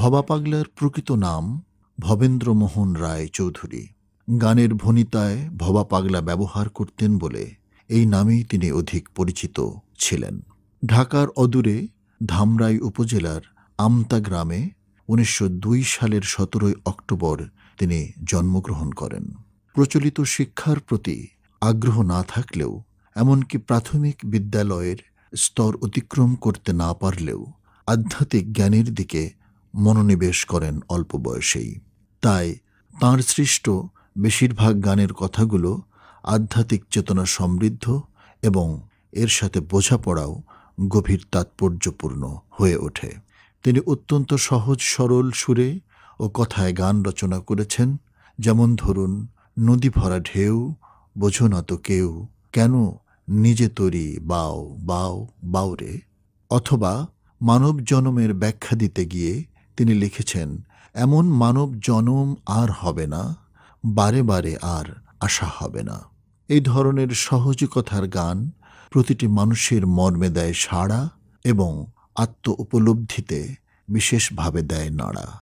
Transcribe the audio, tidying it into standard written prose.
ভবা পাগলার প্রকৃত নাম ভবেন্দ্রমোহন রায় চৌধুরী। গানের ভণিতায় ভবা পাগলা ব্যবহার করতেন বলে এই নামেই তিনি অধিক পরিচিত ছিলেন। ঢাকার অদূরে ধামরাই উপজেলার আমতা গ্রামে 1902 সালের 17 অক্টোবর তিনি জন্মগ্রহণ করেন। প্রচলিত শিক্ষার প্রতি আগ্রহ না থাকলেও, এমনকি প্রাথমিক বিদ্যালয়ের স্তর অতিক্রম করতে না পারলেও আধ্যাত্মিক জ্ঞানের দিকে মনোনিবেশ করেন অল্প বয়সেই। তাই তাঁর সৃষ্ট বেশিরভাগ গানের কথাগুলো আধ্যাত্মিক চেতনা সমৃদ্ধ এবং এর সাথে বোঝাপড়াও গভীর তাৎপর্যপূর্ণ হয়ে ওঠে। তিনি অত্যন্ত সহজ সরল সুরে ও কথায় গান রচনা করেছেন, যেমন ধরুন, নদী ভরা ঢেউ, বোঝো না তো কেউ, কেন নিজে তরি বাও বাও বাউরে। অথবা মানব জনমের ব্যাখ্যা দিতে গিয়ে তিনি লিখেছেন, এমন মানব জনম আর হবে না, বারে বারে আর আশা হবে না। এই ধরনের সহজ কথার গান প্রতিটি মানুষের মর্মে দেয় সাড়া এবং আত্ম উপলব্ধিতে বিশেষভাবে দেয় নাড়া।